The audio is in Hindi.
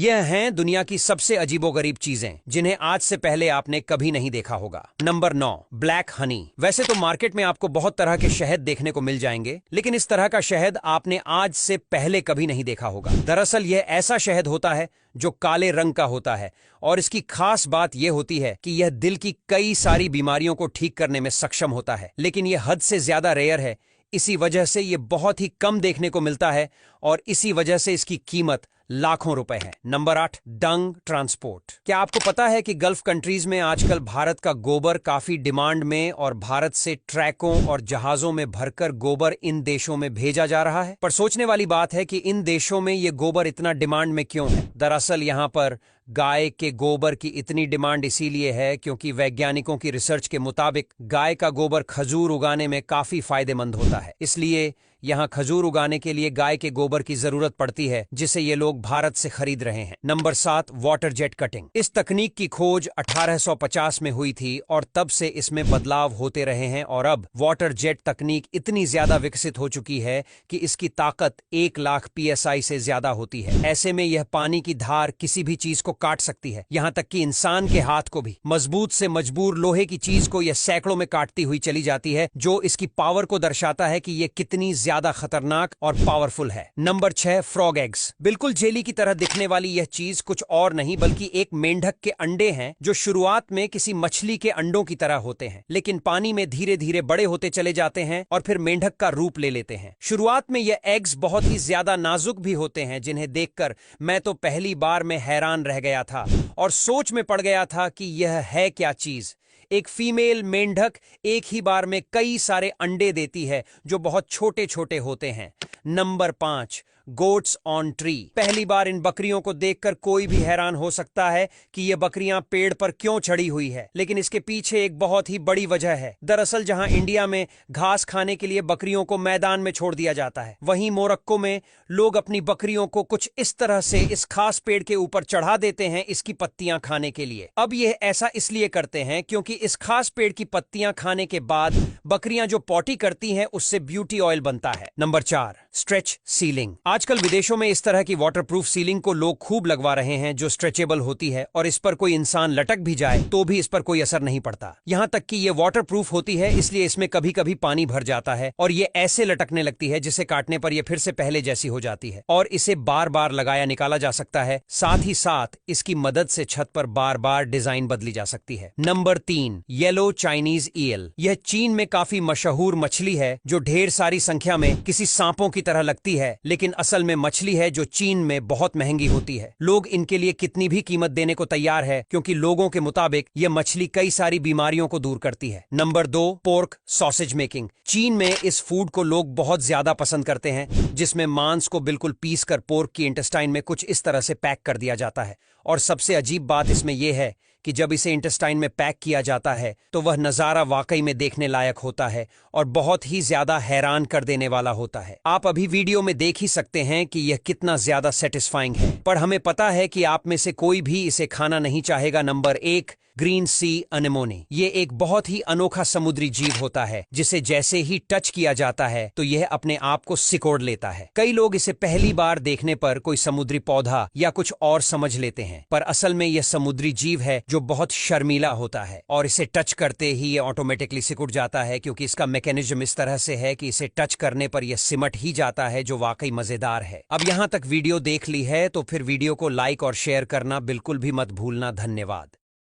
यह हैं दुनिया की सबसे अजीबोगरीब चीजें जिन्हें आज से पहले आपने कभी नहीं देखा होगा। Number 9, black Honey. वैसे तो मार्केट में आपको बहुत तरह के शहद देखने को मिल जाएंगे, लेकिन इस तरह का शहद आपने आज से पहले कभी नहीं देखा होगा। दरअसल यह ऐसा शहद होता है जो काले रंग का होता है और इसकी खास बात यह होती है कि यह दिल की कई सारी बीमारियों को ठीक करने में सक्षम होता है, लेकिन यह हद से ज्यादा रेयर है। इसी वजह से यह बहुत ही कम देखने को मिलता है और इसी वजह से इसकी कीमत लाखों रुपए है। नंबर 8, डंग ट्रांसपोर्ट। क्या आपको पता है कि गल्फ कंट्रीज में आजकल भारत का गोबर काफी डिमांड में और भारत से ट्रकों और जहाजों में भरकर गोबर इन देशों में भेजा जा रहा है? पर सोचने वाली बात है कि इन देशों में ये गोबर इतना डिमांड में क्यों है? दरअसल यहाँ पर गाय के गोबर की इतनी डिमांड इसीलिए है क्योंकि वैज्ञानिकों की रिसर्च के मुताबिक गाय का गोबर खजूर उगाने में काफी फायदेमंद होता है। इसलिए यहाँ खजूर उगाने के लिए गाय के गोबर की जरूरत पड़ती है, जिसे ये लोग भारत से खरीद रहे हैं। Number 7, water jet cutting. इस तकनीक की खोज 1850 में हुई थी और तब से इसमें बदलाव होते रहे हैं और अब वाटर जेट तकनीक इतनी ज्यादा विकसित हो चुकी है कि इसकी ताकत 1,00,000 PSI से ज्यादा होती है। ऐसे में यह पानी की धार किसी भी चीज को काट सकती है, यहाँ तक कि इंसान के हाथ को भी। मजबूत से मजबूर लोहे की चीज को यह सैकड़ों में काटती हुई चली जाती है, जो इसकी पावर को दर्शाता है कि यह कितनी ज्यादा खतरनाक और पावरफुल है। Number 6, frog eggs. बिल्कुल जेली की तरह दिखने वाली यह चीज कुछ और नहीं बल्कि एक मेंढक के अंडे हैं, जो शुरुआत में किसी मछली के अंडों की तरह होते हैं, लेकिन पानी में धीरे धीरे बड़े होते चले जाते हैं और फिर मेंढक का रूप ले लेते हैं। शुरुआत में यह एग्स बहुत ही ज्यादा नाजुक भी होते हैं, जिन्हें देखकर मैं तो पहली बार में हैरान रह गया था और सोच में पड़ गया था कि यह है क्या चीज। एक फीमेल मेंढक एक ही बार में कई सारे अंडे देती है जो बहुत छोटे छोटे होते हैं। Number 5, goats on tree. पहली बार इन बकरियों को देखकर कोई भी हैरान हो सकता है कि ये बकरियां पेड़ पर क्यों चढ़ी हुई है, लेकिन इसके पीछे एक बहुत ही बड़ी वजह है। दरअसल जहां इंडिया में घास खाने के लिए बकरियों को मैदान में छोड़ दिया जाता है, वहीं मोरक्को में लोग अपनी बकरियों को कुछ इस तरह से इस खास पेड़ के ऊपर चढ़ा देते हैं इसकी पत्तियां खाने के लिए। अब यह ऐसा इसलिए करते हैं क्योंकि इस खास पेड़ की पत्तियां खाने के बाद बकरियां जो पॉटी करती हैं उससे ब्यूटी ऑयल बनता है। Number 4, stretch ceiling. आजकल विदेशों में इस तरह की वाटरप्रूफ सीलिंग को लोग खूब लगवा रहे हैं, जो स्ट्रेचेबल होती है और इस पर कोई इंसान लटक भी जाए तो भी इस पर कोई असर नहीं पड़ता। यहां तक कि ये वाटरप्रूफ होती है, इसलिए इसमें कभी कभी पानी भर जाता है और ये ऐसे लटकने लगती है जिसे काटने पर यह फिर से पहले जैसी हो जाती है और इसे बार बार लगाया निकाला जा सकता है। साथ ही साथ इसकी मदद से छत पर बार बार डिजाइन बदली जा सकती है। Number 3, yellow Chinese eel. यह चीन में काफी मशहूर मछली है जो ढेर सारी संख्या में किसी सांपों की तरह लगती है, लेकिन असल में मछली है जो चीन में बहुत महंगी होती है। लोग इनके लिए कितनी भी कीमत देने को तैयार है क्योंकि लोगों के मुताबिक यह मछली कई सारी बीमारियों को दूर करती है। Number 2, pork sausage making. चीन में इस फूड को लोग बहुत ज्यादा पसंद करते हैं, जिसमें मांस को बिल्कुल पीस कर पोर्क की इंटेस्टाइन में कुछ इस तरह से पैक कर दिया जाता है और सबसे अजीब बात इसमें यह है कि जब इसे इंटेस्टाइन में पैक किया जाता है तो वह नजारा वाकई में देखने लायक होता है और बहुत ही ज्यादा हैरान कर देने वाला होता है। आप अभी वीडियो में देख ही सकते हैं कि यह कितना ज्यादा सेटिस्फाइंग है, पर हमें पता है कि आप में से कोई भी इसे खाना नहीं चाहेगा। नंबर 1, ग्रीन सी अनेमोनी। ये एक बहुत ही अनोखा समुद्री जीव होता है जिसे जैसे ही टच किया जाता है तो यह अपने आप को सिकोड़ लेता है। कई लोग इसे पहली बार देखने पर कोई समुद्री पौधा या कुछ और समझ लेते हैं, पर असल में यह समुद्री जीव है जो बहुत शर्मीला होता है और इसे टच करते ही ये ऑटोमेटिकली सिकुड़ जाता है, क्योंकि इसका मैकेनिज्म इस तरह से है कि इसे टच करने पर यह सिमट ही जाता है, जो वाकई मजेदार है। अब यहाँ तक वीडियो देख ली है तो फिर वीडियो को लाइक और शेयर करना बिल्कुल भी मत भूलना। धन्यवाद।